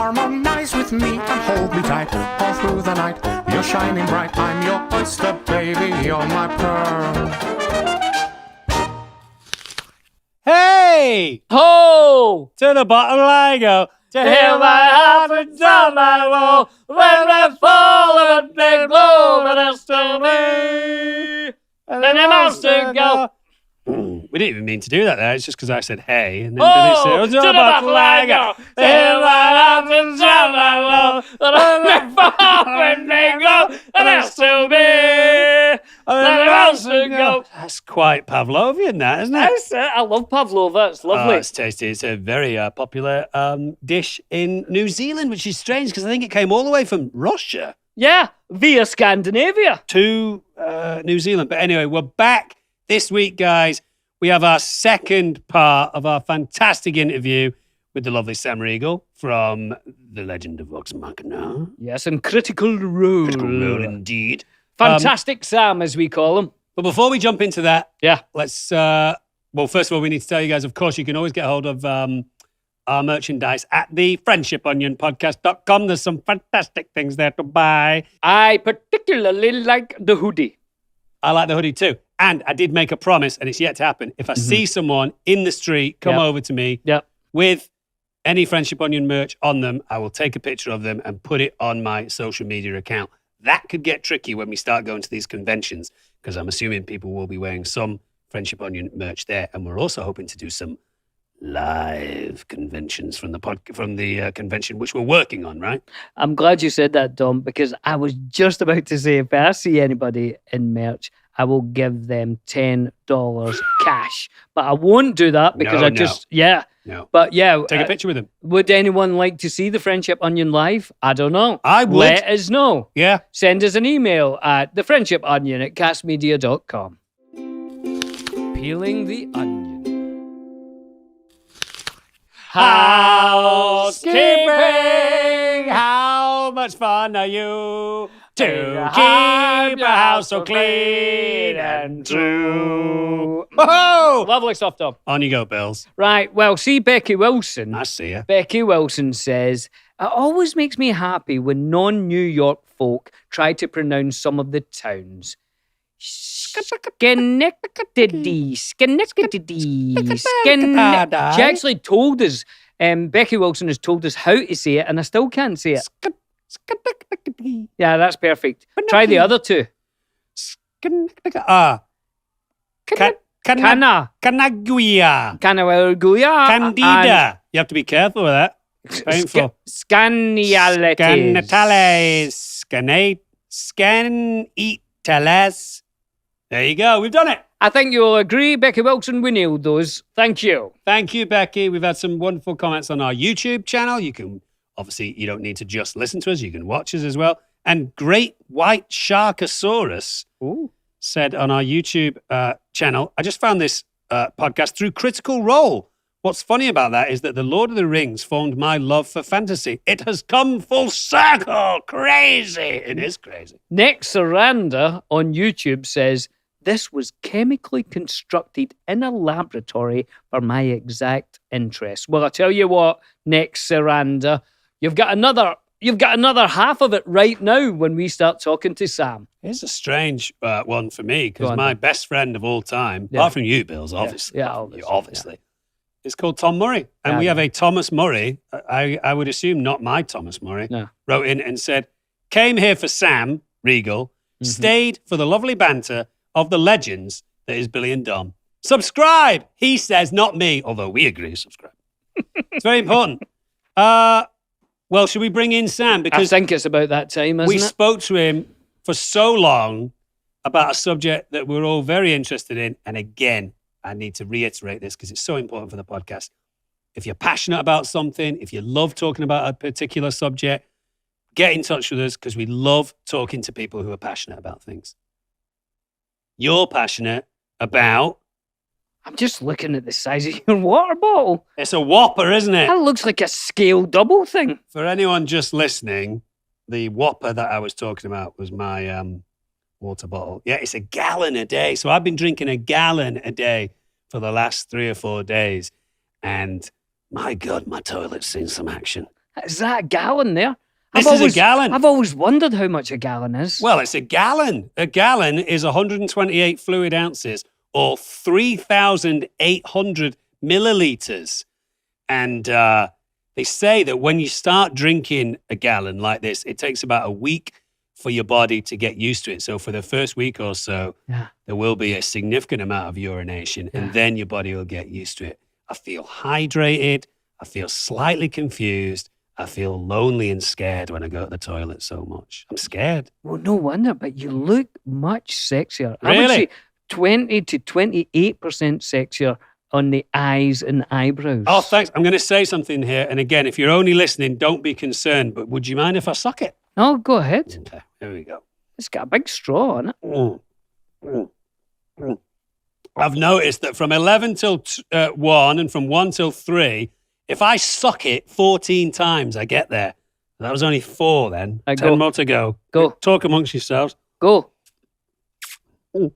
Harmonize with me and hold me tight all through the night. You're shining bright, I'm your oyster, baby, you're my pearl. Hey! Ho! To the bottom I go. To Hear my heart and down my wall. When I fall of a big blow, but I still me. And then the monster go. We didn't even mean to do that there. It's just because I said hey. And then Oh, Billy said, to the bottom I go. Hear my heart and down my wall. When I fall and they go, and I still me. And then the monster go. That's quite Pavlovian, that, isn't it? That's it. I love pavlova. It's lovely. Oh, it's tasty. It's a very popular dish in New Zealand, which is strange because I think it came all the way from Russia Yeah, via Scandinavia. to New Zealand. But anyway, we're back this week, guys. We have our second part of our fantastic interview with the lovely Sam Riegel from The Legend of Vox Machina. Yes, and Critical Role. Critical Role, indeed. Fantastic Sam, as we call him. But before we jump into that, Yeah. let's, well, first of all, we need to tell you guys, of course, you can always get hold of our merchandise at the friendshipionionpodcast.com. There's some fantastic things there to buy. I particularly like the hoodie. I like the hoodie too. And I did make a promise, and it's yet to happen. If I see someone in the street come over to me with any Friendship Onion merch on them, I will take a picture of them and put it on my social media account. That could get tricky when we start going to these conventions, because I'm assuming people will be wearing some Friendship Onion merch there. And we're also hoping to do some live conventions from the convention, which we're working on, right? I'm glad you said that, Dom, because I was just about to say, if I see anybody in merch, I will give them $10 cash. But I won't do that because No. But yeah. Take a picture with them. Would anyone like to see the Friendship Onion live? I don't know. I would. Let us know. Yeah. Send us an email at thefriendshiponion@castmedia.com. Peeling the onion. Housekeeping! How much fun are you to keep your house so clean and true? Oh! Lovely stuff, Dom. On you go, Bills. Right, well, see Becky Wilson. I see you. Becky Wilson says, it always makes me happy when non-New York folk try to pronounce some of the towns. Schenectady. She actually told us, Becky Wilson has told us how to say it, and I still can't say it. Yeah, that's perfect. Try the other two. Canaguia. Canaguia. Candida. You have to be careful with that. It's painful. Scanitales. Scanitales. There you go. We've done it. I think you'll agree, Becky Wilson, we nailed those. Thank you. Thank you, Becky. We've had some wonderful comments on our YouTube channel. You can, obviously, you don't need to just listen to us. You can watch us as well. And Great White Sharkosaurus said on our YouTube channel, I just found this podcast through Critical Role. What's funny about that is that The Lord of the Rings formed my love for fantasy. It has come full circle. Crazy. It is crazy. Nick Saranda on YouTube says, this was chemically constructed in a laboratory for my exact interest. Well, I tell you what, Nick Saranda, you've got another half of it right now when we start talking to Sam. It's a strange one for me because my best friend of all time, apart from you, Bills, obviously. Yeah, obviously. It's called Tom Murray. And we have a Thomas Murray, I would assume not my Thomas Murray, wrote in and said, came here for Sam Riegel, stayed for the lovely banter of the legends that is Billy and Dom. Subscribe, he says, not me, although we agree, subscribe. It's very important. Well, should we bring in Sam? Because I think it's about that time, isn't it? We spoke to him for so long about a subject that we're all very interested in. And again, I need to reiterate this because it's so important for the podcast. If you're passionate about something, if you love talking about a particular subject, get in touch with us because we love talking to people who are passionate about things. You're passionate about... I'm just looking at the size of your water bottle. It's a whopper, isn't it? That looks like a scale double thing. For anyone just listening, the whopper that I was talking about was my water bottle. Yeah, it's a gallon a day. So I've been drinking a gallon a day for the last 3 or 4 days. And my God, my toilet's seen some action. Is that a gallon there? This is a gallon. I've always wondered how much a gallon is. Well, it's a gallon. A gallon is 128 fluid ounces or 3,800 milliliters. And they say that when you start drinking a gallon like this, it takes about a week for your body to get used to it. So for the first week or so, there will be a significant amount of urination, and then your body will get used to it. I feel hydrated. I feel slightly confused. I feel lonely and scared when I go to the toilet so much. I'm scared. Well, no wonder, but you look much sexier. Really? I would say 20 to 28% sexier on the eyes and eyebrows. Oh, thanks. I'm going to say something here. And again, if you're only listening, don't be concerned. But would you mind if I suck it? No, go ahead. Okay, here we go. It's got a big straw on it. I've noticed that from 11 till 1 and from 1 till 3, if I suck it 14 times, I get there. That was only 4 then. 10 more to go. Go. Talk amongst yourselves. Go.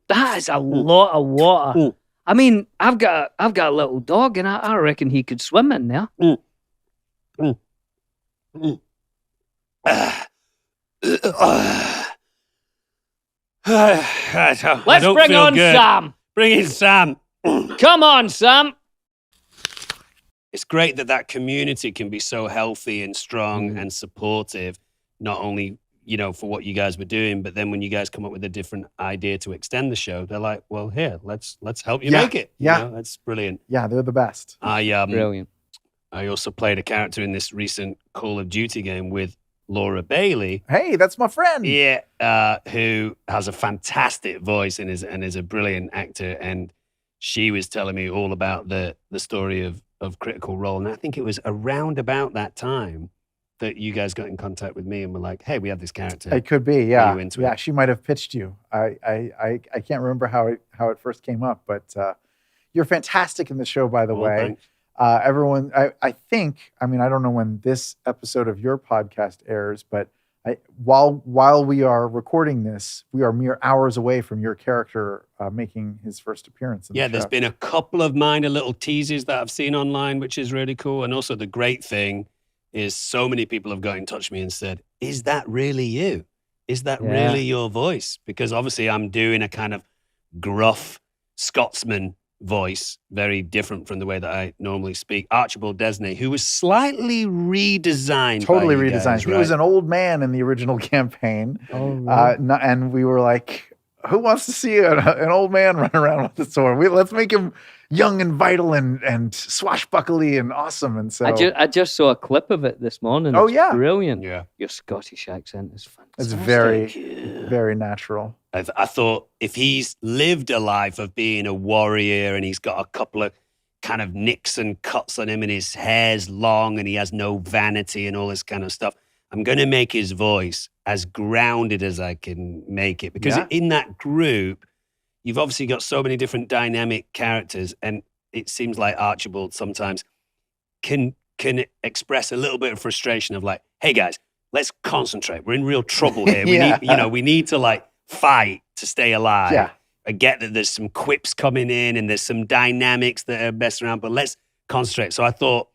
That is a lot of water. I mean, I've got a little dog, and I reckon he could swim in there. Let's bring on Sam. Bring in Sam. Come on, Sam. It's great that community can be so healthy and strong and supportive, not only, for what you guys were doing, but then when you guys come up with a different idea to extend the show, they're like, well, here, let's help you make it. Yeah. That's brilliant. Yeah, they're the best. Brilliant. I also played a character in this recent Call of Duty game with Laura Bailey. Hey, that's my friend. Yeah, who has a fantastic voice and is a brilliant actor. And she was telling me all about the story of Critical Role. And I think it was around about that time that you guys got in contact with me and were like, hey, we have this character. It could be, yeah. Are you into it? She might have pitched you. I can't remember how it first came up, but you're fantastic in the show, by the way. Thanks. Everyone, I think, I don't know when this episode of your podcast airs, but while we are recording this, we are mere hours away from your character making his first appearance in the show. There's been a couple of minor little teases that I've seen online, which is really cool. And also the great thing is so many people have got in touch with me and said, is that really you? Is that really your voice? Because obviously I'm doing a kind of gruff Scotsman voice, very different from the way that I normally speak. Archibald Desney, who was slightly redesigned. Totally by you redesigned. guys, He right? was an old man in the original campaign. Oh, really? And we were like, who wants to see an old man run around with a sword? Let's make him young and vital and swashbuckly and awesome. And so I just saw a clip of it this morning. Oh, It's yeah. brilliant. Yeah. Your Scottish accent is fantastic. it's very, very natural. I thought if he's lived a life of being a warrior and he's got a couple of kind of nicks and cuts on him and his hair's long and he has no vanity and all this kind of stuff, I'm going to make his voice as grounded as I can make it. Because in that group, you've obviously got so many different dynamic characters, and it seems like Archibald sometimes can express a little bit of frustration of like, hey guys, let's concentrate. We're in real trouble here. We need to fight to stay alive. Yeah. I get that there's some quips coming in and there's some dynamics that are messing around, but let's concentrate. So I thought,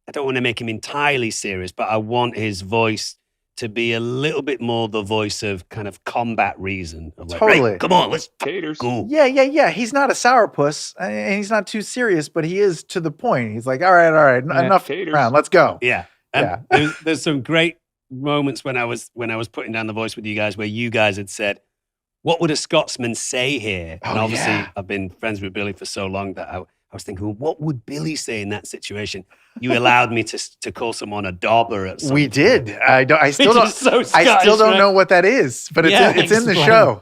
I don't want to make him entirely serious, but I want his voice to be a little bit more the voice of kind of combat reason. Of like, Totally. Right, come on, let's go. Yeah. He's not a sourpuss and he's not too serious, but he is to the point. He's like, all right, enough around. Let's go. Yeah. There's some great moments when I was putting down the voice with you guys where you guys had said, what would a Scotsman say here? And obviously I've been friends with Billy for so long that I was thinking, well, what would Billy say in that situation? You allowed me to call someone a dauber at some We point. did. I still don't. So I still Scottish, don't right? know what that is, but it's in the explain. show.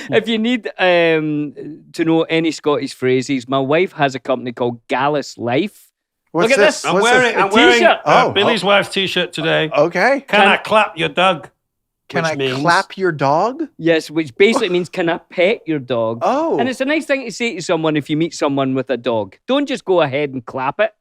If you need to know any Scottish phrases, my wife has a company called Gallus Life. What's Look at this. What's this? I'm wearing t-shirt. Billy's wife's t-shirt today. Okay. Can I clap your dog? Can Which I means- clap your dog? Yes, which basically means, can I pet your dog? Oh. And it's a nice thing to say to someone if you meet someone with a dog. Don't just go ahead and clap it.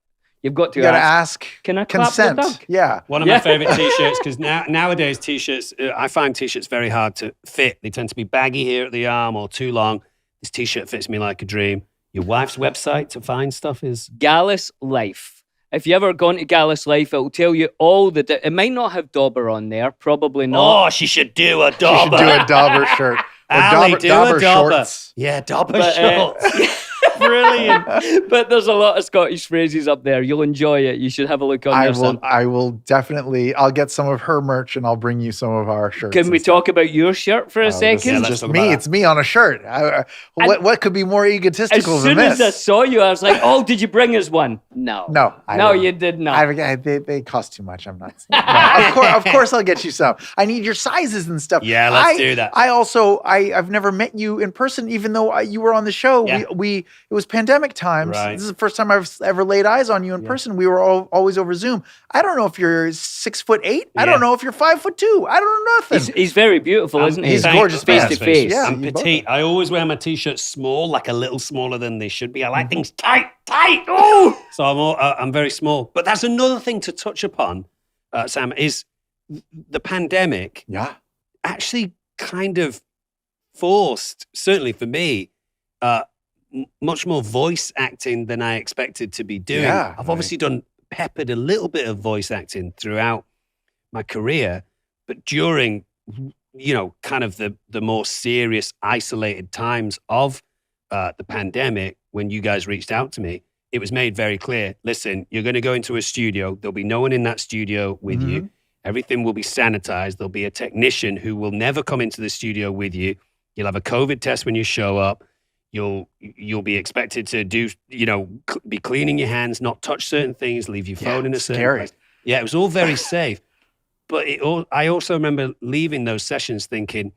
You've got to You got to ask. ask Can I clap consent. your dog? Yeah. One of my favorite t-shirts, because nowadays t-shirts, I find t-shirts very hard to fit. They tend to be baggy here at the arm or too long. This t-shirt fits me like a dream. Your wife's website to find stuff is? Gallus Life. If you ever gone to Gallus Life, it'll tell you all the. It might not have Dauber on there, probably not. Oh, she should do a You Dauber. should do a Dauber shirt. Or Ali, do a Dauber. shorts. Yeah, Dauber But, shorts. Brilliant. But there's a lot of Scottish phrases up there. You'll enjoy it. You should have a look on there, Sam. I will definitely. I'll get some of her merch and I'll bring you some of our shirts. Can we and stuff. talk about your shirt for a This second? is let's just talk me. about It's me on a shirt. What could be more As egotistical soon than as this? I saw you, I was like, "Oh, did you bring us one?" No, No, I no, didn't. you did not. They cost too much. I'm not. Of course, I'll get you some. I need your sizes and stuff. Yeah, let's do that. I've never met you in person, even though you were on the show. Yeah. It was pandemic times. Right. This is the first time I've ever laid eyes on you in person. We were always over Zoom. I don't know if you're 6'8". I Yeah. don't know if you're 5'2". I don't know nothing. He's very beautiful, isn't he? he's gorgeous face man. to face. Yeah. I'm you both petite. I always wear my t-shirts small, like a little smaller than they should be. I like things tight. Oh, so I'm very small. But that's another thing to touch upon, Sam, is the pandemic Yeah. actually kind of forced, certainly for me, much more voice acting than I expected to be doing. Yeah, I've obviously peppered a little bit of voice acting throughout my career, but during, kind of the more serious, isolated times of the pandemic, when you guys reached out to me, it was made very clear, listen, you're going to go into a studio. There'll be no one in that studio with you. Everything will be sanitized. There'll be a technician who will never come into the studio with you. You'll have a COVID test when you show up. You'll be expected to do, be cleaning your hands, not touch certain things, leave your phone in a certain scary. place. Yeah, it was all very safe. But I also remember leaving those sessions thinking,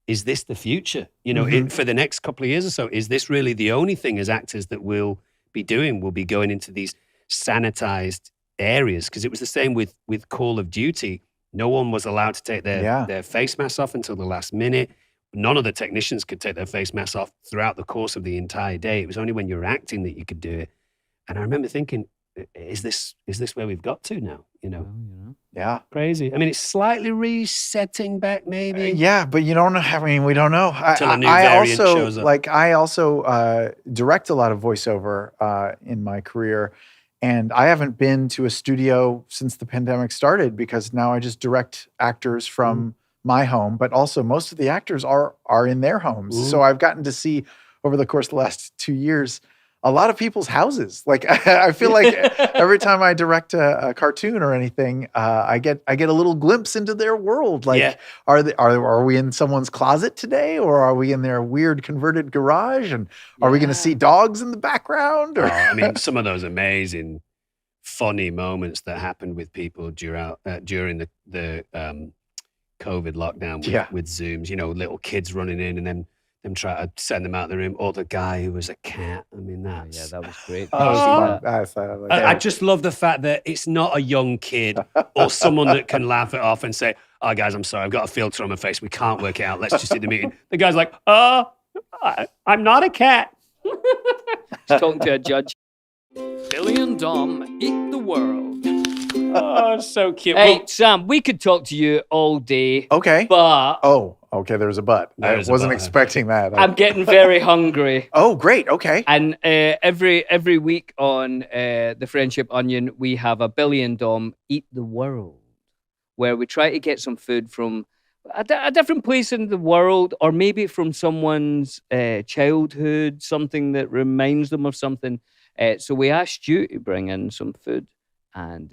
is this the future? For the next couple of years or so, is this really the only thing as actors that we'll be doing? We'll be going into these sanitized areas, because it was the same with Call of Duty. No one was allowed to take their face masks off until the last minute. None of the technicians could take their face masks off throughout the course of the entire day. It was only when you were acting that you could do it. And I remember thinking, is this where we've got to now? Yeah. Crazy. I mean, it's slightly resetting back, maybe. Yeah, but you don't know. I mean, we don't know. Till a new variant shows up. I also direct a lot of voiceover in my career, and I haven't been to a studio since the pandemic started, because now I just direct actors from my home, but also most of the actors are in their homes. So I've gotten to see over the course of the last 2 years a lot of people's houses. Like I feel like every time I direct a cartoon or anything, I get a little glimpse into their world. Like, are we in someone's closet today, or are we in their weird converted garage? And are we going to see dogs in the background? Or I mean, some of those amazing, funny moments that happened with people during the COVID lockdown with Zooms. Little kids running in and then them try to send them out of the room, or the guy who was a cat. I mean, that was great. that was fun. I just love the fact that it's not a young kid or someone that can laugh it off and say, "Oh, guys, I'm sorry, I've got a filter on my face. We can't work it out. Let's just do the meeting." The guy's like, I'm not a cat." He's talking to a judge. Billy and Dom eat the world. Oh, so cute. Hey, Sam, we could talk to you all day. Okay. But okay, there's a but. I wasn't expecting that. I'm getting very hungry. Oh, great. Okay. And every week on the Friendship Onion, we have a Billy and Dom Eat the World, where we try to get some food from a different place in the world, or maybe from someone's childhood, something that reminds them of something. So we asked you to bring in some food. And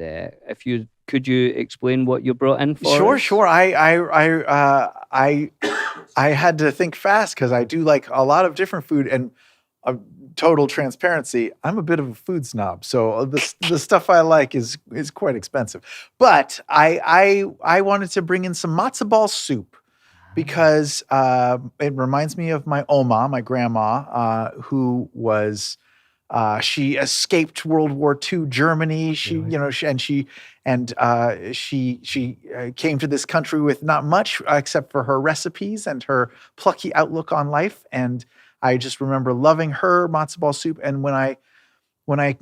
could you explain what you brought in for us? Sure. I had to think fast, because I do like a lot of different food, and total transparency, I'm a bit of a food snob, so the stuff I like is quite expensive. But I wanted to bring in some matzo ball soup, because it reminds me of my Oma, my grandma, who was. She escaped World War II Germany. She came to this country with not much except for her recipes and her plucky outlook on life. And I just remember loving her matzo ball soup. And when I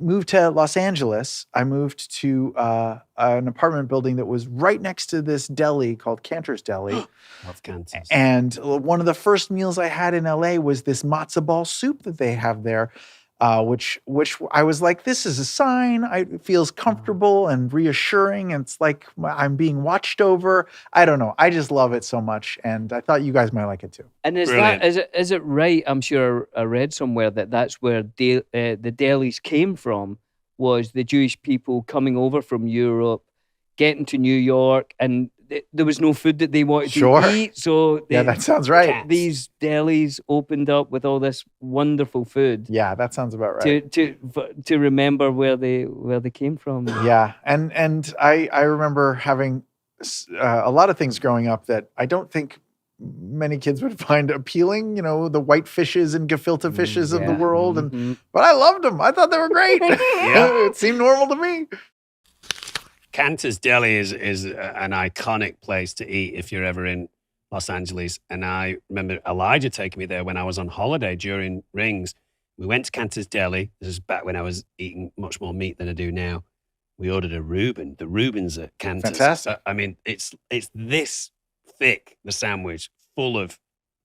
moved to Los Angeles, I moved to an apartment building that was right next to this deli called Cantor's Deli. Love Cantor's. And one of the first meals I had in LA was this matzo ball soup that they have there. which I was like, this is a sign. It feels comfortable and reassuring. And it's like I'm being watched over. I don't know. I just love it so much. And I thought you guys might like it too. And is it right? I'm sure I read somewhere that that's where the delis came from, was the Jewish people coming over from Europe, getting to New York, and there was no food that they wanted to eat. So that sounds right. These delis opened up with all this wonderful food. Yeah, that sounds about right. To remember where they came from. Yeah, and I remember having a lot of things growing up that I don't think many kids would find appealing. The white fishes and gefilte fishes of the world, but I loved them. I thought they were great. It seemed normal to me. Cantor's Deli is an iconic place to eat if you're ever in Los Angeles. And I remember Elijah taking me there when I was on holiday during Rings. We went to Cantor's Deli. This is back when I was eating much more meat than I do now. We ordered a Reuben. The Reubens at Cantor's. Fantastic. I mean, it's this thick, the sandwich, full of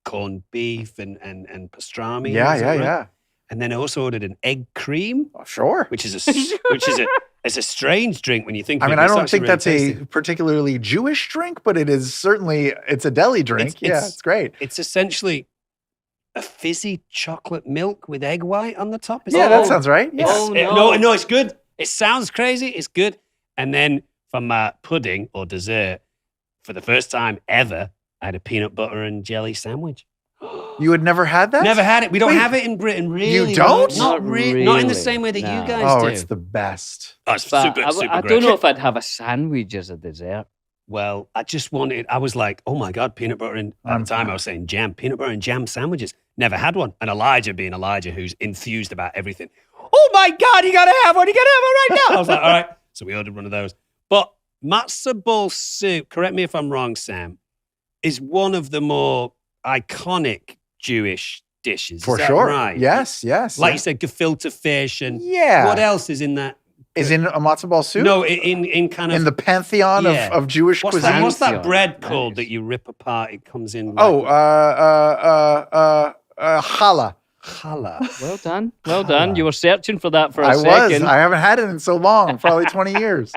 corned beef and pastrami. Yeah. And then I also ordered an egg cream. Oh, sure. Which is it's a strange drink when you think. I don't think that's a particularly Jewish drink, but it is certainly it's a deli drink. It's great. It's essentially a fizzy chocolate milk with egg white on the top. That sounds right. Yes. No, it's good. It sounds crazy. It's good. And then for my pudding or dessert, for the first time ever, I had a peanut butter and jelly sandwich. You had never had that? Never had it. We don't have it in Britain, really. You don't? Not really. Not in the same way that you guys do. Oh, it's the best. Oh, it's super great. I don't know if I'd have a sandwich as a dessert. Well, I was like, oh my God, peanut butter and, at the time I was saying jam, peanut butter and jam sandwiches. Never had one. And Elijah being Elijah, who's enthused about everything. Oh my God, you got to have one. You got to have one right now. I was like, all right. So we ordered one of those. But matzo ball soup, correct me if I'm wrong, Sam, is one of the more iconic Jewish dishes. For is that sure. Right. Yes. Like you said, gefilte fish and what else is in that? Is in a matzo ball soup? No, in kind of in the pantheon of Jewish cuisine. What's that bread called that you rip apart? It comes in. Challah. Challah. Well done. You were searching for that for a second. I haven't had it in so long, probably 20 years.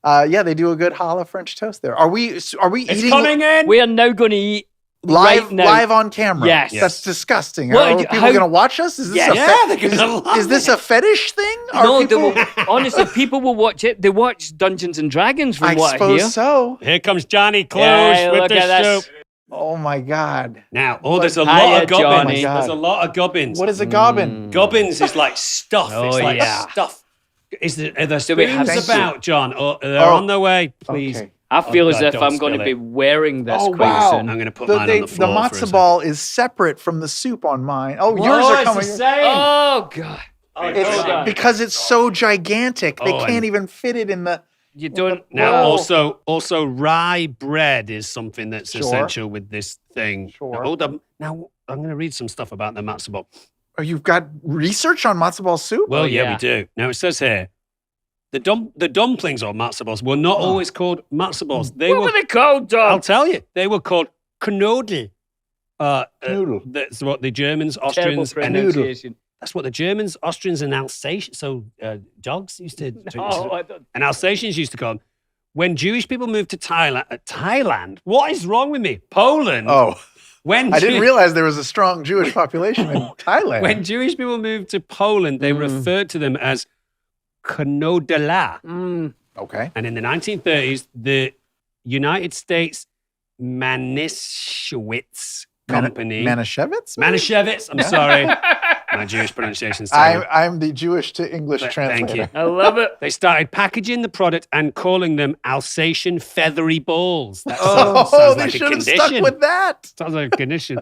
They do a good challah French toast there. Are we it's eating? Coming in. We are now going to eat live on camera. Yes. That's disgusting. Are people going to watch us? Is this they're going to Is this a fetish thing? Honestly, people will watch it. They watch Dungeons and Dragons from what I hear. So. Here comes Johnny Close with the soup. Oh my God. Now, there's a lot of gobbins. Oh there's a lot of gobbins. What is a gobbin? Gobbins is like stuff. It's like stuff. Are there spoons about, John? Or they're on their way, please. Okay. I feel as if I'm going to be wearing this quite soon. I'm going to put mine on the floor. The matzo ball is separate from the soup on mine. Oh, yours are coming. It's the same. Oh, God. It's because it's so gigantic. They can't even fit it in the... You don't... Now, also, rye bread is something that's essential with this thing. Sure. Hold up. Now, I'm going to read some stuff about the matzo ball. Oh, you've got research on matzo ball soup? Well, yeah, we do. Now, it says here, the dumplings or matzo balls were not always called matzo balls. What were they called, John? I'll tell you. They were called knödel. Knödel. That's what the Germans, Austrians, pronunciation. That's what the Germans, Austrians, and Alsatians, so dogs used to, and Alsatians used to call them. When Jewish people moved to Thailand, what is wrong with me? Poland. Oh, I didn't realize there was a strong Jewish population in Thailand. When Jewish people moved to Poland, they referred to them as knödela. Okay. And in the 1930s, the United States Manischewitz Company. Manischewitz? Manischewitz, I'm sorry. My Jewish pronunciation's I'm the Jewish to English translator. Thank you. I love it. They started packaging the product and calling them Alsatian feathery balls. That sounds like a condition. They should have stuck with that. Sounds like a condition.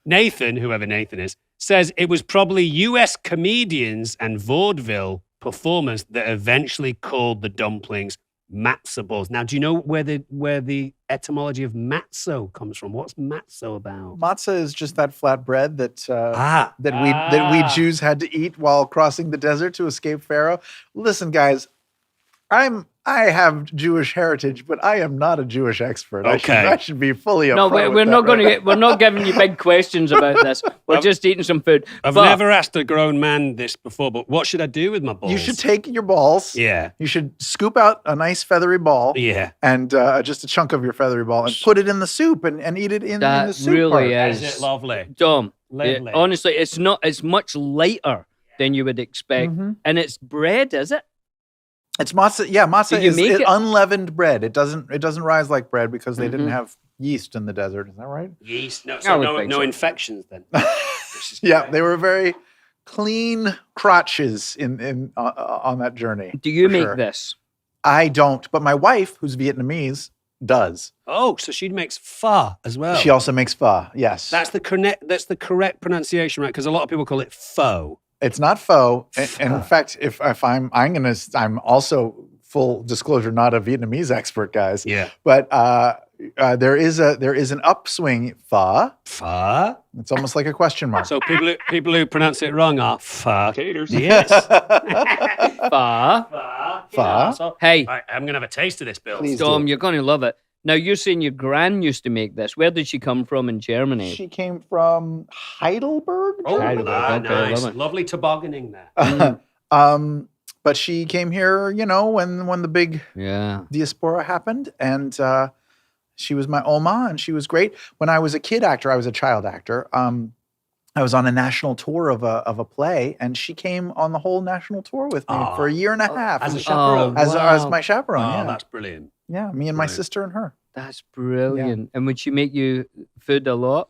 Nathan, whoever Nathan is, says it was probably US comedians and vaudeville performers that eventually called the dumplings matzo balls. Now, do you know where the etymology of matzo comes from? What's matzo about? Matzah is just that flat bread that we Jews had to eat while crossing the desert to escape Pharaoh. Listen, guys, I'm I have Jewish heritage, but I am not a Jewish expert. Okay. I should be fully upfront. No, we're not going to. to. We're not giving you big questions about this. We're just eating some food. I've But never asked a grown man this before, but what should I do with my balls? You should take your balls. Yeah. You should scoop out a nice feathery ball. Yeah. And just a chunk of your feathery ball and put it in the soup and eat it in the That soup really part. is. Is it lovely? Dom, Lovely. honestly, it's not. It's much lighter than you would expect, and it's bread, is it? It's matzah. Yeah, matzah you is make it? unleavened bread. It doesn't rise like bread because they didn't have yeast in the desert. Is that right? Yeast. No, I so would no, think no so. infections then. Yeah, they were very clean crotches in on that journey. Do you for make sure. this? I don't, but my wife, who's Vietnamese, does. Oh, so she makes pho as well. She also makes pho. Yes, That's the correct pronunciation, right? Because a lot of people call it pho. it's not pho. And in fact, if I'm also full disclosure not a Vietnamese expert, guys. Yeah. But there is an upswing pho. Pho. It's almost like a question mark. So people who pronounce it wrong are pho-caters. Yes. Pho. Pho. Hey, Right, I'm gonna have a taste of this, Bill. Please Dom, do. you're going to love it. Now, you're saying your gran used to make this. Where did she come from in Germany? She came from Heidelberg. Oh, Heidelberg, okay, nice. lovely. Lovely tobogganing there. But she came here, when the big Yeah. diaspora happened, and she was my Oma, and she was great. When I was a kid actor, I was a child actor. I was on a national tour of a play, and she came on the whole national tour with me for a year and a half As a chaperone. as wow. my chaperone. Oh, yeah, that's brilliant. yeah, me and my Brilliant. sister and her. That's brilliant. And would she make you food a lot?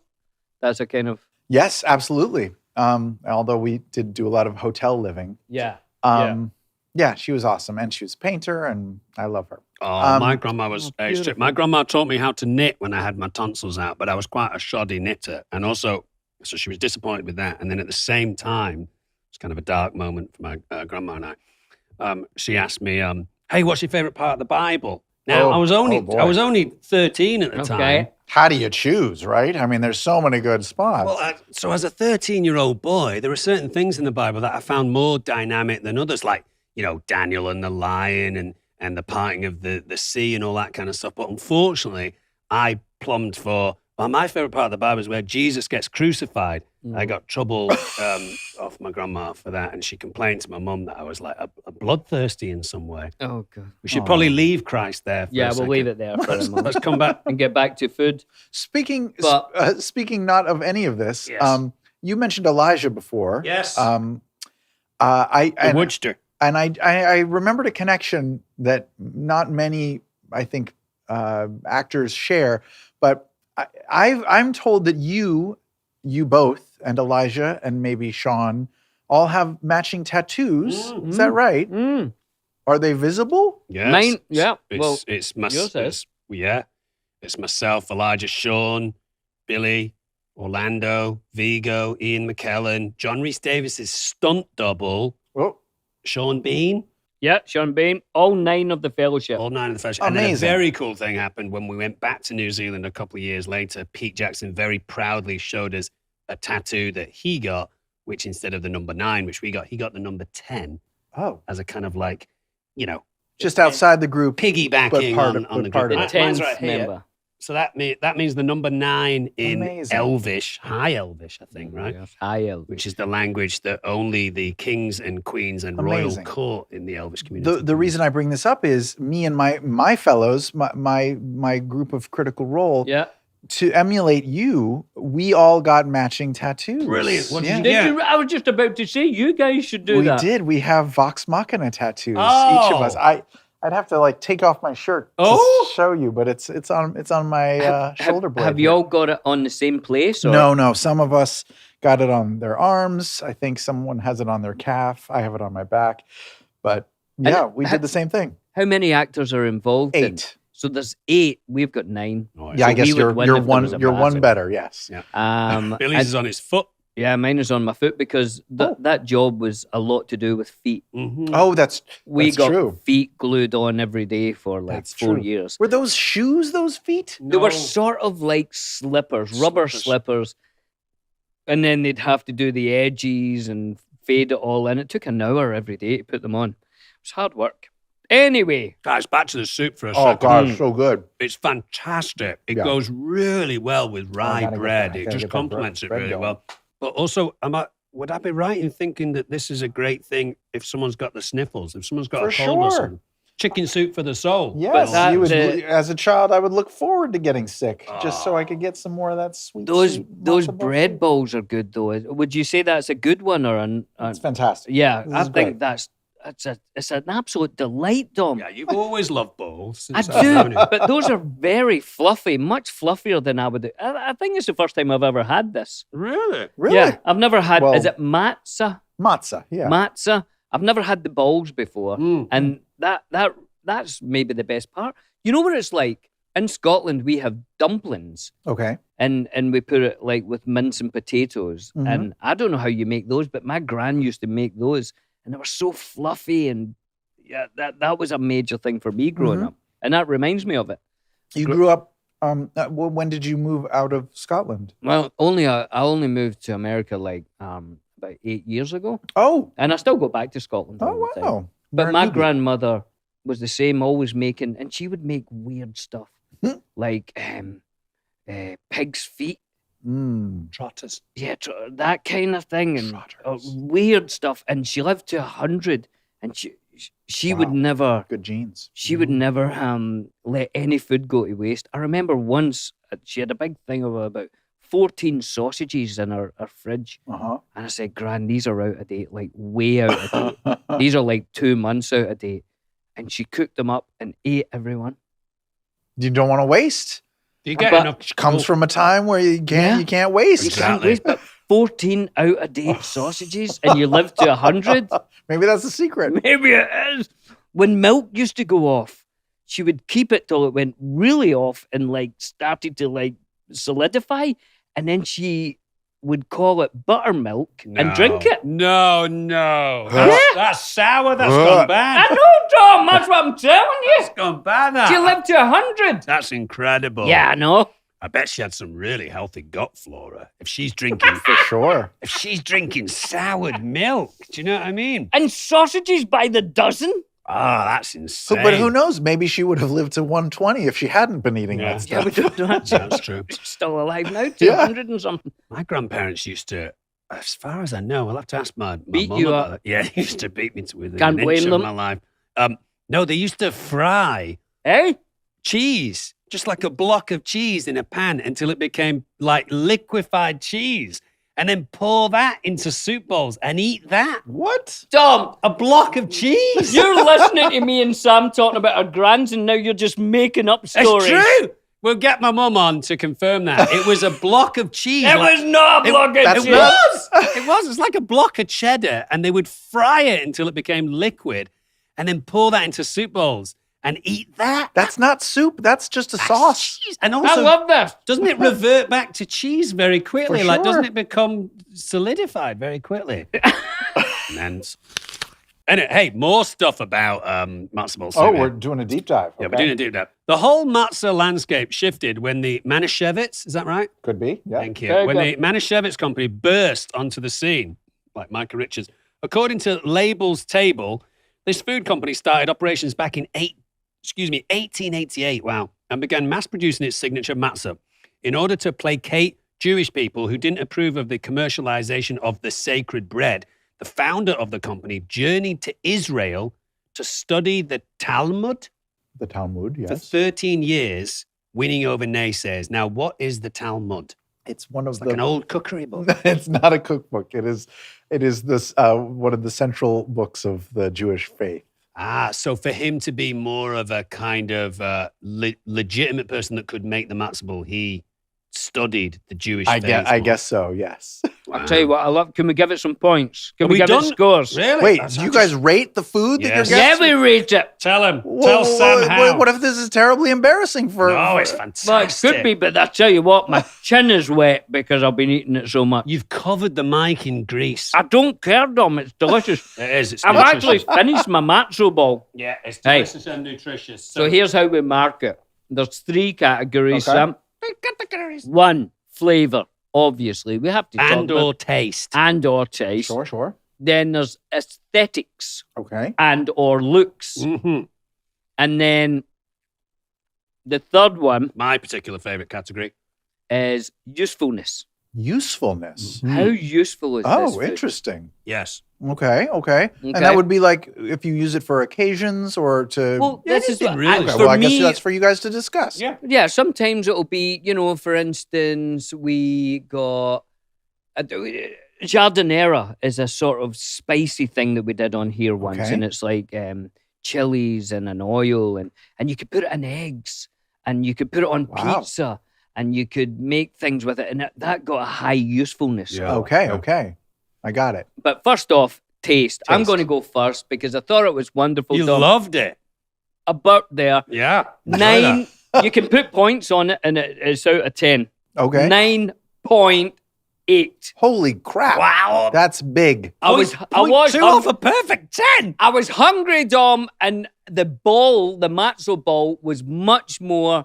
That's a kind of... Yes, absolutely. Although we did do a lot of hotel living. Yeah. Yeah, she was awesome, and she was a painter, and I love her. Oh, my grandma was beautiful. my grandma taught me how to knit when I had my tonsils out, but I was quite a shoddy knitter. And also, so she was disappointed with that. And then at the same time, it's kind of a dark moment for my grandma and I. She asked me, hey, what's your favorite part of the Bible? Now, I was only 13 at the Okay. time. How do you choose, right? I mean, there's so many good spots. Well, so as a 13-year-old boy, there are certain things in the Bible that I found more dynamic than others, like, Daniel and the lion and the parting of the sea and all that kind of stuff. But unfortunately, I plumbed for, my favorite part of the Bible is where Jesus gets crucified. I got trouble off my grandma for that, and she complained to my mum that I was like a bloodthirsty in some way. Oh, God. We should probably leave Christ there. For Yeah, a we'll second. leave it there for a moment. Let's come back. And get back to food. Speaking But- speaking not of any of this, Yes. you mentioned Elijah before. Yes. Woodster. And I remembered a connection that not many, I think, actors share. But I'm told that you both, and Elijah and maybe Sean, all have matching tattoos. Is that right? Mm. Are they visible? Yes. Mine, yeah. It's, yours is. It's myself, Elijah, Sean, Billy, Orlando, Vigo, Ian McKellen, John Rhys Davis's stunt double, Oh, Sean Bean, Yeah, Sean Bean. All 9 of the fellowship. all 9 of the first. And then a Amazing. very cool thing happened when we went back to New Zealand a couple of years later. Pete Jackson very proudly showed us a tattoo that he got, which instead of the number 9, which we got, he got the number 10 oh, as a kind of like, just outside the group. piggybacking part on of- the but part group. of it. Mine's 10th right here. member. So that means the number 9 in Amazing. Elvish, High Elvish, I think, right? Yes, I L. Which is the language that only the kings and queens and Amazing. royal court in the Elvish community. The reason I bring this up is me and my fellows, my group of Critical Role, Yeah. to emulate you, we all got matching tattoos. Brilliant. What did Yeah. you Did get? you, I was just about to say, you guys should do We that. did. We have Vox Machina tattoos, each Oh. of us. I'd have to take off my shirt Oh. to show you, but it's on my shoulder blade. Have you here. all got it on the same place? Or? No. Some of us got it on their arms. I think someone has it on their calf. I have it on my back. But yeah, we did the same thing. How many actors are involved? 8. So there's 8. We've got 9. Oh, Yeah, I So guess we would you're win if there one was a you're one battle. better. Yes. Yeah. Billy's and- is on his foot. yeah, mine is on my foot because that job was a lot to do with feet. Mhm. Oh, that's We That's got true. feet glued on every day for like That's 4 true. years. Were those shoes? Those feet? They were No. sort of like slippers, rubber Slippers. slippers. And then they'd have to do the edges and fade it all in. It took an hour every day to put them on. It was hard work. Anyway. Guys, back to the soup for a Oh, second. God, so good. It's fantastic. It Yeah. goes really well with rye gotta get bread. that- It gotta just get that complements it bread really going. well. But also, would I be right in thinking that this is a great thing if someone's got the sniffles, if someone's got For a cold or sure. something? Chicken soup for the soul. Yes, that- you would. the- As a child, I would look forward to getting sick just so I could get some more of that sweet. Those sweet matzo ball bread soup. balls are good though. Would you say that's a good one or an? It's fantastic. Yeah, This I is think great. it's an absolute delight, Dom. Yeah, you've always loved bowls. I since I've known do, you. but those are very fluffy, much fluffier than I would do. I think it's the first time I've ever had this. Really? Really? Yeah, I've never had. Well- Is it matzah? Matzah. Yeah. Matzah. I've never had the balls before, Mm. and that's maybe the best part. You know what it's like in Scotland? We have dumplings, Okay. and we put it like with mince and potatoes, Mhm. and I don't know how you make those, but my gran used to make those, and they were so fluffy, and yeah, that was a major thing for me growing Mhm. up, and that reminds me of it. You grew up. When did you move out of Scotland? Well, I only moved to America like about 8 years ago, Oh. and I still go back to Scotland. all Oh the time. wow. But You're a my newbie. grandmother was the same, always making, and she would make weird stuff Hmm. like pig's feet, Trotters. yeah, that kind of thing, and Trotters. weird stuff. And she lived to 100, and she would Wow. never. Good genes. She would never let any food go to waste. I remember once she had a big thing of about 14 sausages in her fridge. Uh And I said, Gran, these are out of date, like way out of date. huh. These are like 2 months out of date. And she cooked them up and ate everyone. You don't want to waste. Do you get But- enough? Comes from a time where you can't. Yeah. You can't waste. You can't Exactly. waste, but 14 out of date sausages and you live to 100? Maybe that's the secret. Maybe it is. When milk used to go off, she would keep it till it went really off and like started to like solidify. And then she would call it buttermilk and drink it. No. That's sour. That's Ugh. gone I bad. know, Tom. That's what I'm telling you. That's gone bad. That. She lived to 100. That's incredible. Yeah, I know. I bet she had some really healthy gut flora. If she's drinking, For sure. if she's drinking soured milk, do you know what I mean? And sausages by the dozen. Ah, that's insane. But who knows? Maybe she would have lived to 120 if she hadn't been eating Yeah. that Yeah, stuff. we don't know. That's true. She's still alive now, Yeah. 200 and something. My grandparents used to, as far as I know, I'll have to ask my Beat mum you about up. that. Yeah, they used to beat me to within Can't an blame inch them. of my life. No, they used to fry Eh? cheese, just like a block of cheese in a pan until it became like liquefied cheese, and then pour that into soup bowls and eat that. What? Tom, A block of cheese. you're listening to me and Sam talking about our grands, and now you're just making up stories. It's true. We'll get my mum on to confirm that. It was a block of cheese. It was not a block of that's It cheese. was. It was. It's like a block of cheddar, and they would fry it until it became liquid, and then pour that into soup bowls and eat that. That's not soup. That's just a That's sauce. cheese. And I also, love this. doesn't it revert back to cheese very quickly? For Like, doesn't sure. it become solidified very quickly? Men's. Anyway, hey, more stuff about matzo ball soup. Oh, here. we're doing a deep dive. Yeah, Okay. we're doing a deep dive. The whole matzah landscape shifted when the Manischewitz, is that right? Could be. Yeah. Thank you. Very When good. the Manischewitz company burst onto the scene, like Micah Richards, according to Label's Table, this food company started operations back in 1888, wow, and began mass producing its signature matzah in order to placate Jewish people who didn't approve of the commercialization of the sacred bread. The founder of the company journeyed to Israel to study the Talmud The Talmud. for Yes. 13 years, winning over naysayers. Now, what is the Talmud? It's one of It's like an old cookery book. It's not a cookbook. It is this one of the central books of the Jewish faith. Ah, so for him to be more of a kind of legitimate person that could make the matzah ball, he studied the Jewish faith. I more. guess so. Yes. I'll tell you what, I love. Can we give it some points? Can Are we we give done? it scores? Really? Wait, That's- do you I guys just- rate the food that Yes. you're Yeah, getting? we rate it. Tell him. Whoa, Tell Sam how. what if this is terribly embarrassing for? No, it's for- fantastic. Well, it could be, but I tell you what, my chin is wet because I've been eating it so much. You've covered the mic in grease. I don't care, Dom. It's delicious. It is. It's I've nutritious. actually finished my matzo ball. Yeah, it's Hey. delicious and nutritious. So here's how we mark it. There's 3 categories, Okay. Sam. 1, flavour. Obviously, we have to talk and or about taste. and or taste. Sure. Then there's aesthetics Okay. and or looks. Mm-hmm. And then the third one My particular favorite category. is usefulness. Usefulness. How useful is this Oh, food? interesting. Yes. Okay. And Okay. that would be like if you use it for occasions or to. Well, this is anything what, really. Okay, for well, I guess me, that's for you guys to discuss. Yeah, sometimes it'll be, for instance, we got jardinera is a sort of spicy thing that we did on here once, Okay. and it's like chilies and an oil, and you could put it in eggs, and you could put it on Wow. pizza, and you could make things with it, and that got a high usefulness. Yeah. Okay. I got it. But first off, taste. I'm Taste. going to go first because I thought it was wonderful. You Dom. loved it. About there. Yeah. 9. You can put points on it, and it's out of 10. Okay. 9.8. Holy crap. Wow. That's big. I was Two off a perfect 10. I was hungry, Dom, and the matzo ball, was much more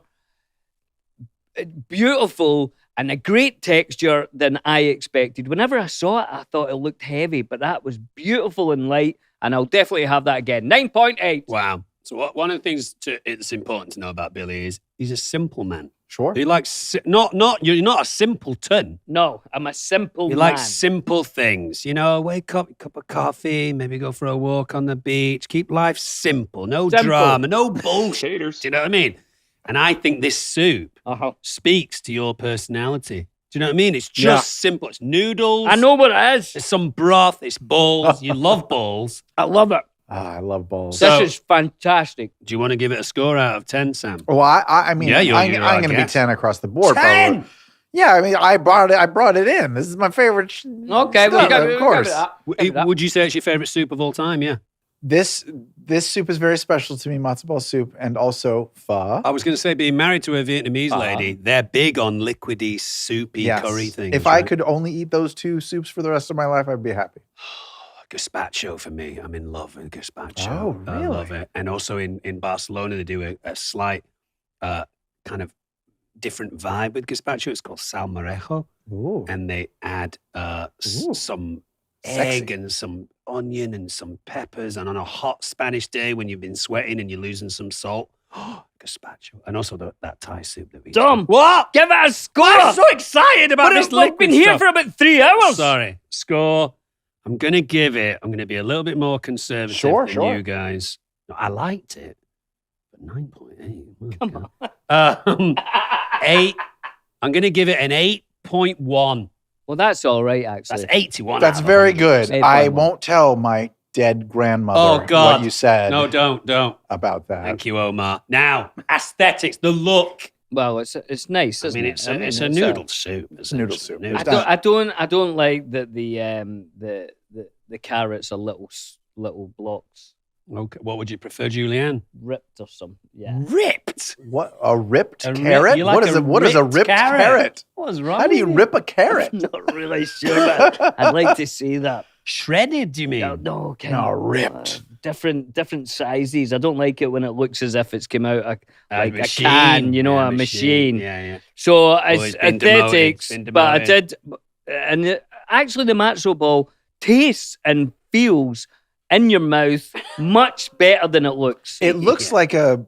beautiful and a great texture than I expected. Whenever I saw it, I thought it looked heavy, but that was beautiful and light, and I'll definitely have that again. 9.8. Wow. So one of the things it's important to know about Billy is he's a simple man. Sure. He likes you're not a simpleton. No, I'm a simple He man. likes simple things. Wake up, a cup of coffee, maybe go for a walk on the beach. Keep life simple. No Simple. drama, no bullshit. Do you know what I mean? And I think this soup speaks to your personality. Do you know what I mean? It's just simple. It's noodles. I know what it is. It's some broth. It's balls. You love balls. I love it. I love balls. So- This is fantastic. Do you want to give it a score out of 10, Sam? Well, I mean, Yeah, I'm you're going to be guess. 10 across the board. 10? Probably. Yeah, I mean, I brought it in. This is my favorite. Okay, stuff, well, of course. Would you say it's your favorite soup of all time? Yeah. This soup is very special to me, matzo ball soup, and also pho. I was going to say, being married to a Vietnamese lady, they're big on liquidy, soupy Yes. curry things. If I right? could only eat those two soups for the rest of my life, I'd be happy. Gazpacho for me. I'm in love with gazpacho. Oh, I really? love it. And also in Barcelona, they do a slight kind of different vibe with gazpacho. It's called salmorejo. Ooh. And they add Ooh. some Sexy. egg and some onion and some peppers. And on a hot Spanish day when you've been sweating and you're losing some salt, gazpacho. And also that Thai soup that we Dom, What? give it a score. I'm so excited about But this we've liquid been here stuff. for about 3 hours. Sorry. Score. I'm going to be a little bit more conservative Sure, than sure. you guys. No, I liked it, but 9.8. my Come God. 8. I'm going to give it an 8.1. Well, that's all right, actually. That's 81. That's out of very 100. good. 8.1. I won't tell my dead grandmother Oh, God. what you said No, don't. about that. Thank you, Omar. Now, aesthetics, the look. Well, it's nice, I isn't mean, it? it's a noodle soup. It's a noodle soup. Noodle It's soup. I don't like that the carrots are little blocks, Okay. What would you prefer, Julianne? ripped or something. Yeah. Ripped. What, a ripped A rip- carrot? you like What is a ripped carrot? What's wrong? How do you with rip a carrot? I'm not really sure. But I'd like to see that. Shredded, do you mean? No, kind No, of ripped. Different sizes. I don't like it when it looks as if it's come out like a machine. can, Yeah, a machine. Yeah. So it's it's been demoted, aesthetics, it's been but I demoted. did, and actually the matzo ball tastes and feels in your mouth much better than it looks. It looks like the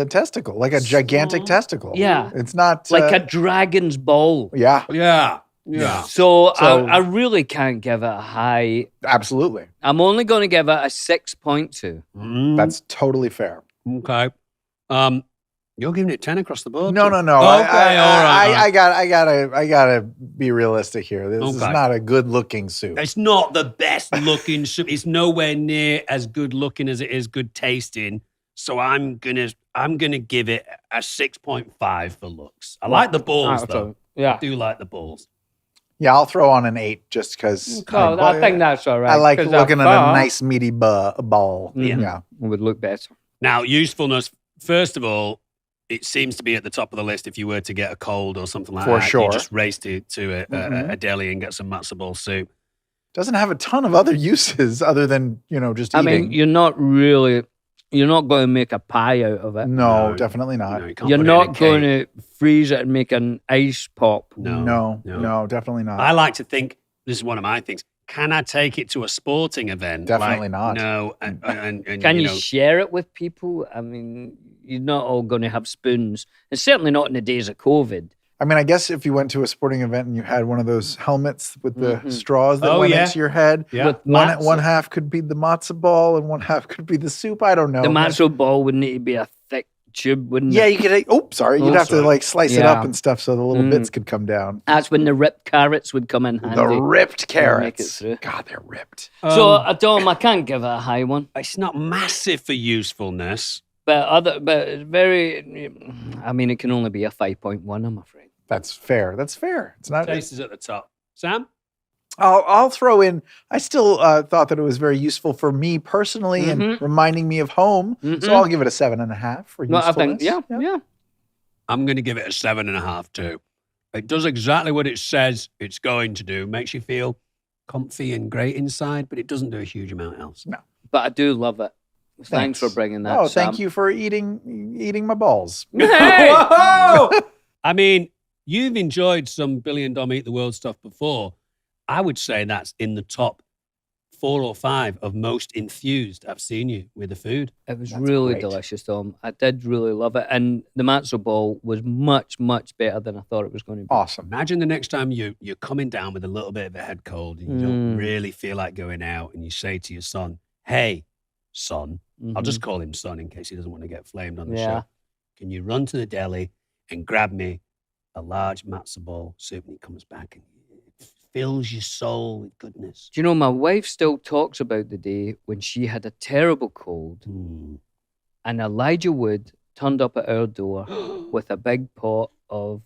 testicle, like a gigantic testicle. Yeah. It's not like a dragon's ball. Yeah, Yeah. So So- I really can't give it a high. absolutely. I'm only going to give it a 6.2. Mm, That's totally fair. okay. You're giving it 10 across the board. No, too? no, no. Okay, all right. I gotta be realistic here. This is Okay. not a good looking soup. It's not the best looking soup. It's nowhere near as good looking as it is good tasting. So I'm gonna give it a 6.5 for looks. I like the balls though. Yeah. I do like the balls. Yeah, I'll throw on an 8 just because. Oh, I think that's all right. I like 'cause looking at thought a nice meaty ball. Mhm. Yeah. it would look better. Now, usefulness. First of all, it seems to be at the top of the list if you were to get a cold or something like For that. sure. You just race to Mhm. a deli and get some matzo ball soup. Doesn't have a ton of other uses other than, just I eating. mean, you're not going to make a pie out of it. no, No. definitely not. No, you can't You're put it in a not going cake. to freeze it and make an ice pop. No. No, definitely not. I like to think, this is one of my things, can I take it to a sporting event? Definitely not. No. And Can you know, share it with people? I mean, you're not all going to have spoons. And certainly not in the days of COVID. I mean, I guess if you went to a sporting event and you had one of those helmets with the Mhm. straws that went into your head, Yeah. With one matzo. half could be the matzo ball and one half could be the soup. I don't know. The matzo ball would need to be a thick tube, wouldn't Yeah, it? you could. You'd have to sorry. like slice it Yeah. up and stuff so the little bits could come down. That's when the ripped carrots would come in handy. The ripped Make it carrots. through. God, they're ripped. So, Dom, I can't give it a high one. it's not massive for usefulness. But very, I mean, it can only be a 5.1, I'm afraid. That's fair. That's fair. It's not. Taste is at the top. Sam? I'll throw in. I still thought that it was very useful for me personally and reminding me of home. So I'll give it a 7.5 for No, usefulness. I think, yeah. I'm going to give it a 7.5 too. It does exactly what it says it's going to do. Makes you feel comfy and great inside, but it doesn't do a huge amount else. No. But I do love it. Thanks for bringing that. Oh, Sam. thank you for eating my balls. Hey! I mean, you've enjoyed some Billy and Dom Eat the World stuff before. I would say that's in the top 4 or 5 of most enthused I've seen you with the food. It was That's really great. delicious, Tom. I did really love it. And the matzo ball was much, much better than I thought it was going to be. Awesome. Imagine the next time you're coming down with a little bit of a head cold and you don't really feel like going out and you say to your son, hey, son, I'll just call him son in case he doesn't want to get flamed on the show. Can you run to the deli and grab me a large matzo ball soup? And he comes back and it fills your soul with goodness. Do you know, my wife still talks about the day when she had a terrible cold and Elijah Wood turned up at our door with a big pot of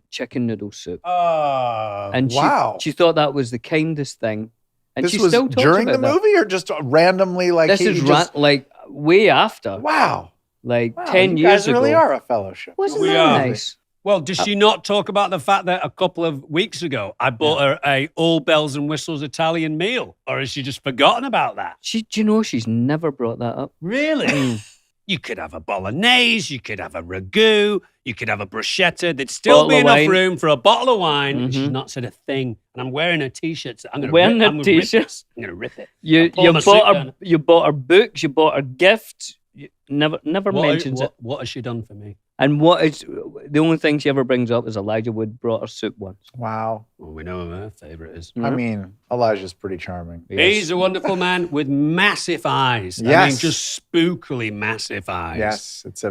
chicken noodle soup. And wow. she thought that was the kindest thing. And This she was still talks during about the that. movie or just randomly like This he is just, like way after. wow. Like Wow, 10 you years guys really ago. are a fellowship. Wasn't We that are. nice? Well, does she not talk about the fact that a couple of weeks ago I bought her a all bells and whistles Italian meal? Or has she just forgotten about that? Do you know she's never brought that up? Really? You could have a bolognese, you could have a ragu, you could have a bruschetta. There'd still Bottle be of enough wine. room for a bottle of wine. And she's not said a thing. And I'm wearing a t-shirt. So I'm going Wearing to a t-shirt? I'm going to rip it. You I'll pour my soup down. you bought her books, you bought her gifts. You never mentions it. What has she done for me? And what is the only thing she ever brings up is Elijah Wood brought her soup once. Wow. Well, we know who her favourite is. I mean, Elijah's pretty charming. He's a wonderful man with massive eyes. I mean, Yes. just spookily massive eyes. Yes, it's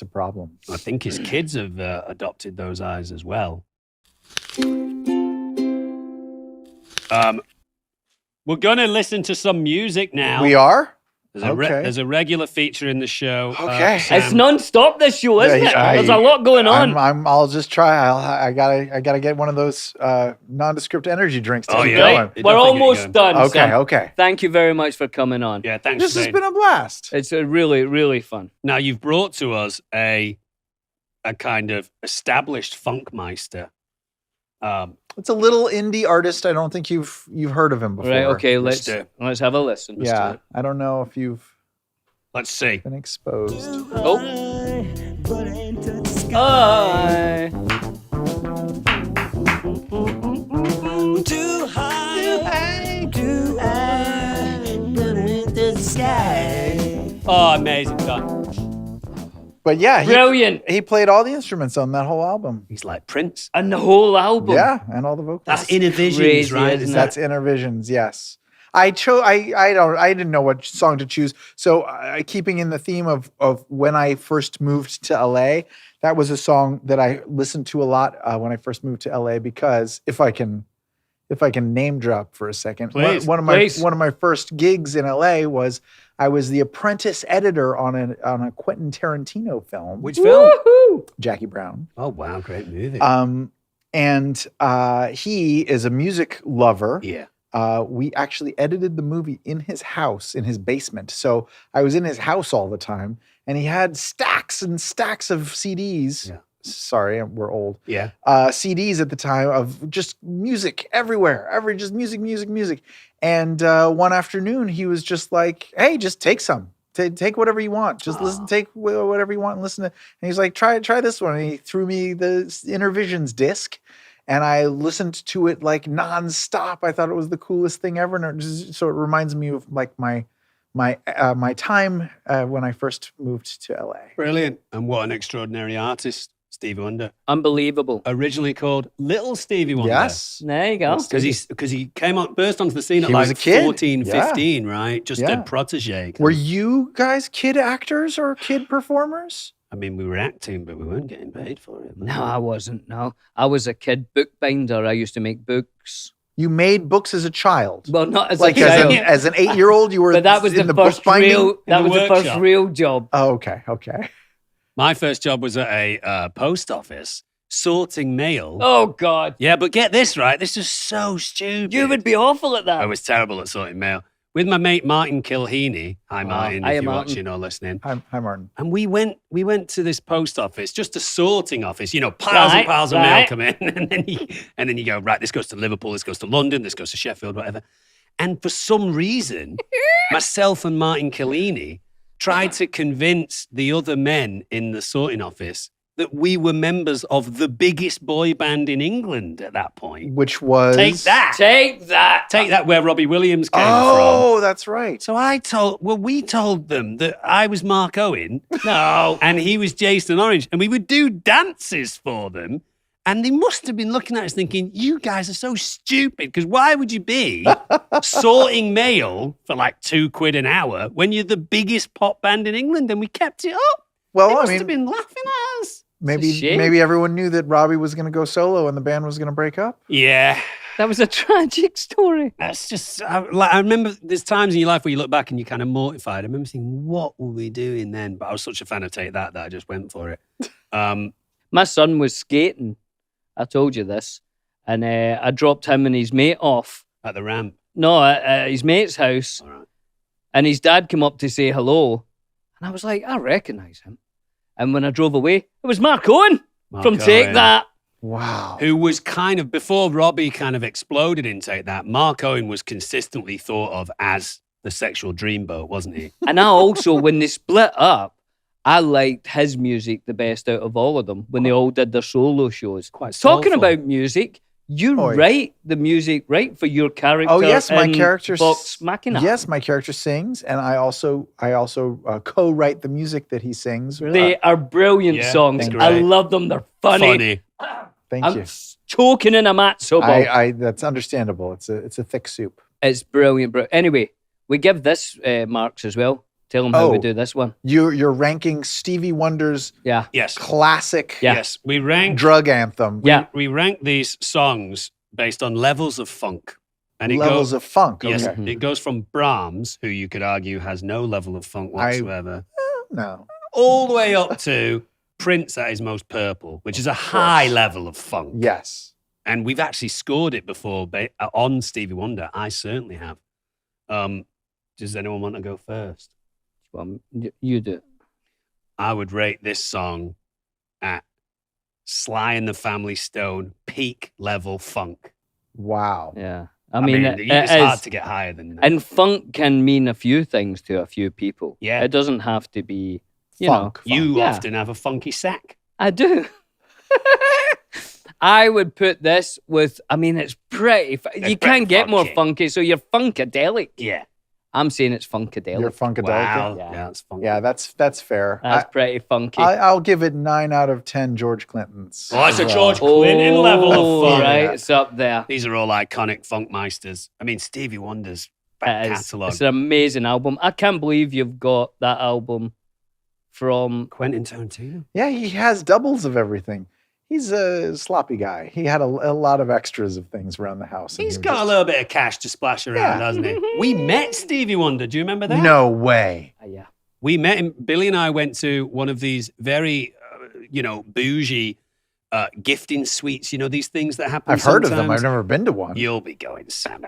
a problem. I think his kids have adopted those eyes as well. We're going to listen to some music now. We are? There's a regular feature in the show. Okay. Sam, It's non-stop this show, isn't it? Yeah, There's a lot going on. I'll just try. I gotta get one of those nondescript energy drinks to Oh, keep yeah. going. Right, It we're definitely get almost going. done. Okay, Sam. okay. Thank you very much for coming on. yeah, thanks. This for has saying- been a blast. It's a really, really fun. Now, you've brought to us a kind of established funkmeister. It's a little indie artist. I don't think you've heard of him before. Right, okay, Let's let's do it. have a listen. Yeah, I don't know if you've Let's see. been exposed. Oh. Hi. Too high, too high, but in the sky. Oh, amazing. Done. But yeah, Brilliant. he played all the instruments on that whole album. He's like Prince. And the whole album. Yeah, and all the vocals. That's Innervisions, crazy, right? isn't it? That's Innervisions, yes. I didn't know what song to choose. So keeping in the theme of when I first moved to LA, that was a song that I listened to a lot when I first moved to LA because if I can name drop for a second, Please, one of my first gigs in LA was I was the apprentice editor on a Quentin Tarantino film, Which film? Woohoo. Jackie Brown. Oh, wow. Great movie. And he is a music lover. yeah. We actually edited the movie in his house, in his basement. So I was in his house all the time, and he had stacks and stacks of CDs. Yeah. Sorry, we're old. Yeah. CDs at the time of just music everywhere, just music. And one afternoon, he was just like, "Hey, just take some. Take whatever you want. Just listen. Take whatever you want and listen to." And he's like, "Try this one." And he threw me the Innervisions disc. and I listened to it like nonstop. I thought it was the coolest thing ever. And so it reminds me of like my time when I first moved to LA. Brilliant. And what an extraordinary artist, Stevie Wonder. Unbelievable. Originally called Little Stevie Wonder. Yes. There you go. Because he burst onto the scene at He was like a kid. 14, Yeah. 15, right? Just Yeah. a protege. Were you guys kid actors or kid performers? I mean, we were acting, but we weren't getting paid for it. No, I wasn't. No, I was a kid bookbinder. I used to make books. You made books as a child. Well, not as Like a child, as an 8-year-old, you were but that was in the the first bookbinding? real. That the was the first workshop. real job. Oh, okay. My first job was at a post office sorting mail. Oh God, Yeah, but get this right. This is so stupid. you would be awful at that. I was terrible at sorting mail. With my mate Martin Kilheeney. Hi, Martin, Hiya, if you're Martin. watching or listening. Hi, Martin. And we went to this post office, just a sorting office. You know, piles and Right, piles of mail right. come in, and then you go, right, this goes to Liverpool, this goes to London, this goes to Sheffield, whatever. And for some reason, myself and Martin Kilheeney tried to convince the other men in the sorting office that we were members of the biggest boy band in England at that point. Which was Take that. Take that. Take that, where Robbie Williams came from. Oh, that's right. So we told them that I was Mark Owen No. and he was Jason Orange, and we would do dances for them. And they must have been looking at us thinking, you guys are so stupid, because why would you be sorting mail for like £2 an hour when you're the biggest pop band in England? And we kept it up. Well, They I must mean, have been laughing at us. maybe shame. maybe everyone knew that Robbie was going to go solo and the band was going to break up. Yeah. That was a tragic story. That's just, I remember there's times in your life where you look back and you're kind of mortified. I remember thinking, what were we doing then? But I was such a fan of Take That I just went for it. My son was skating. I told you this. And I dropped him and his mate off. At the ramp. No, at his mate's house. All right. And his dad came up to say hello. And I was like, I recognise him. And when I drove away, it was Mark Owen Mark from Take Owen. That. Wow. Who was kind of, before Robbie kind of exploded in Take That, Mark Owen was consistently thought of as the sexual dreamboat, wasn't he? And I also, when they split up, I liked his music the best out of all of them when they all did their solo shows. Quite Talking soulful. about music, you Oi. write the music, right, for your character. Oh yes, my in character. Vox Machina. Yes, my character sings, and I also co-write the music that he sings. They are brilliant Yeah, songs. they're I great. love them. They're funny. Thank I'm you. choking in a matzo ball. I that's understandable. It's a thick soup. It's brilliant, bro. Anyway, we give this marks as well. Tell them how we Oh. do this one. You're ranking Stevie Wonder's Yeah. Yes. classic Yeah. Yes. We rank drug anthem. Yeah. we rank these songs based on levels of funk. And it Levels goes, of funk. yes, Okay. it goes from Brahms, who you could argue has no level of funk whatsoever, No. all the way up to Prince at his most purple, which is a high level of funk. Yes. And we've actually scored it before on Stevie Wonder. I certainly have. Does anyone want to go first? Well, you do. I would rate this song at Sly and the Family Stone peak level funk. Wow. Yeah. I mean, it's it hard is. to get higher than that. And funk can mean a few things to a few people. Yeah. It doesn't have to be, you Funk. know. You Yeah. often have a funky sack. I do. I would put this with, I mean, it's pretty, you pretty can't get more funky. funky, so you're funkadelic. Yeah. I'm saying it's funkadelic. You're funkadelic. Wow. Yeah. Yeah, that's funky. Yeah, that's fair. That's pretty funky. I'll give it 9 out of 10 George Clintons. Oh, it's a as George well. Clinton level of funk. Right, it's up there. These are all iconic funk meisters. I mean, Stevie Wonder's back It is. catalogue. It's an amazing album. I can't believe you've got that album from. Quentin Tarantino. Yeah, he has doubles of everything. He's a sloppy guy. He had a lot of extras of things around the house. and He's he got a just- little bit of cash to splash around, Yeah. hasn't he? We met Stevie Wonder. Do you remember that? No way. Yeah. We met him. Billy and I went to one of these very, bougie gifting suites. You know, these things that happen I've heard of them. sometimes? I've never been to one. You'll be going, Sam.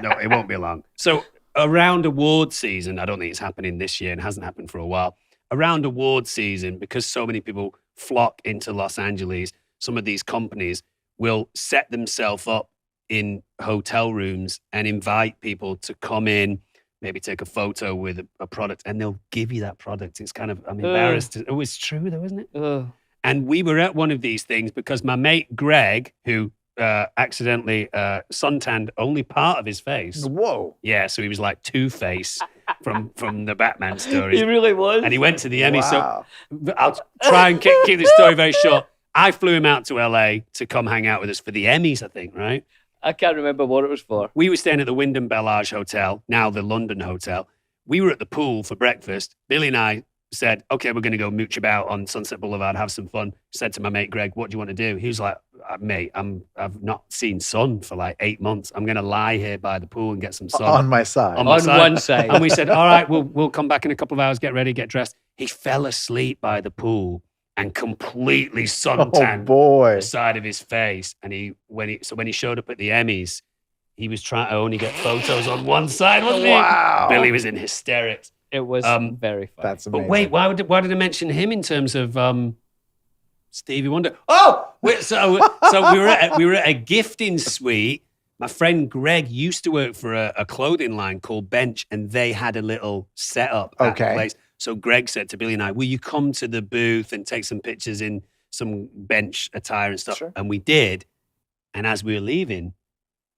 No, it won't be long. So around award season, I don't think it's happening this year and hasn't happened for a while. Around award season, because so many people flock into Los Angeles, some of these companies will set themselves up in hotel rooms and invite people to come in, maybe take a photo with a product, and they'll give you that product. It's kind of, I'm embarrassed. Oh, it's true though, isn't it? Ugh. And we were at one of these things because my mate Greg, who accidentally suntanned only part of his face. Whoa. Yeah, so he was like Two-Face from the Batman story. He really was. And he went to the Emmy. Wow. So I'll try and keep this story very short. I flew him out to LA to come hang out with us for the Emmys, I think, right? I can't remember what it was for. We were staying at the Wyndham Bellage Hotel, now the London Hotel. We were at the pool for breakfast. Billy and I said, okay, we're going to go mooch about on Sunset Boulevard, have some fun. Said to my mate Greg, what do you want to do? He was like, mate, I've not seen sun for like 8 months. I'm going to lie here by the pool and get some sun. On my side. On my On side. one side. And we said, all right, we'll come back in a couple of hours, get ready, get dressed. He fell asleep by the pool and completely Oh suntanned boy. the side of his face. And when he showed up at the Emmys, he was trying to only get photos on one side, wasn't he? Wow. Billy was in hysterics. It was very fun. That's But amazing. wait, why did I mention him in terms of Stevie Wonder? Oh, so we were at a gifting suite. My friend Greg used to work for a clothing line called Bench, and they had a little setup at the Okay. place. So Greg said to Billy and I, will you come to the booth and take some pictures in some Bench attire and stuff? Sure. And we did. And as we were leaving,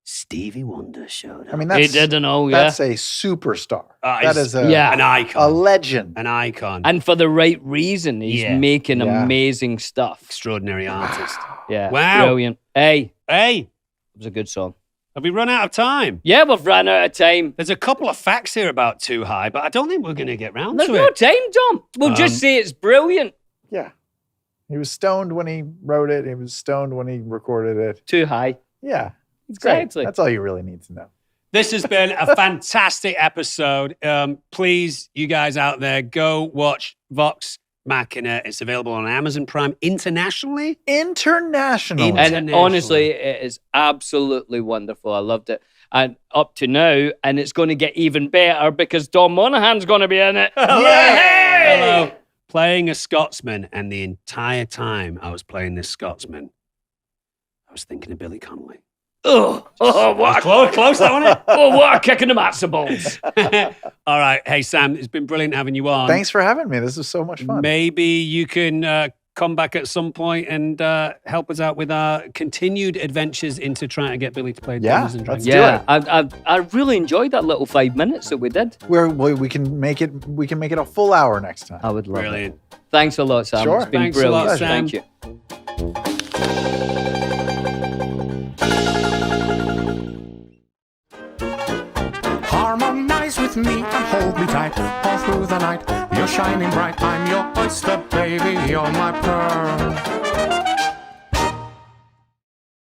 Stevie Wonder showed up. I mean, He that's didn't know, yeah. that's a superstar. That he's- is a Yeah. an a icon. legend. An icon. And for the right reason. He's Yeah. making Yeah. amazing stuff. Extraordinary artist. Yeah. Wow. Brilliant. Hey, Hey, it was a good song. have we run out of time? Yeah, we've run out of time. There's a couple of facts here about Too High, but I don't think we're going to get round There's to no it. time, Dom. We'll just say it's brilliant. Yeah. He was stoned when he wrote it. He was stoned when he recorded it. Too high. Yeah. It's great. Exactly. That's all you really need to know. This has been a fantastic episode. Please, you guys out there, go watch Vox Machina. It's available on Amazon Prime internationally. International. And- And Internationally. honestly, it is absolutely wonderful. I loved it. And up to now, and it's going to get even better because Dom Monaghan's going to be in it. Hello. Playing a Scotsman, and the entire time I was playing this Scotsman, I was thinking of Billy Connolly. Oh, what Close that one. oh, what a kick in the matzo balls. All right. Hey, Sam, it's been brilliant having you on. Thanks for having me. This was so much fun. Maybe you can come back at some point and help us out with our continued adventures into trying to get Billy to play Yeah, Dungeons and let's Dragons. do Yeah, it. I really enjoyed that little 5 minutes that we did. We can make it a full hour next time. I would love Brilliant. it. Thanks a lot, Sam. Sure. It's been Thanks a brilliant. lot, Sam. Thank you. Harmonize with me and hold me tight all through the night. You're shining bright. I'm your oyster, baby. You're my pearl.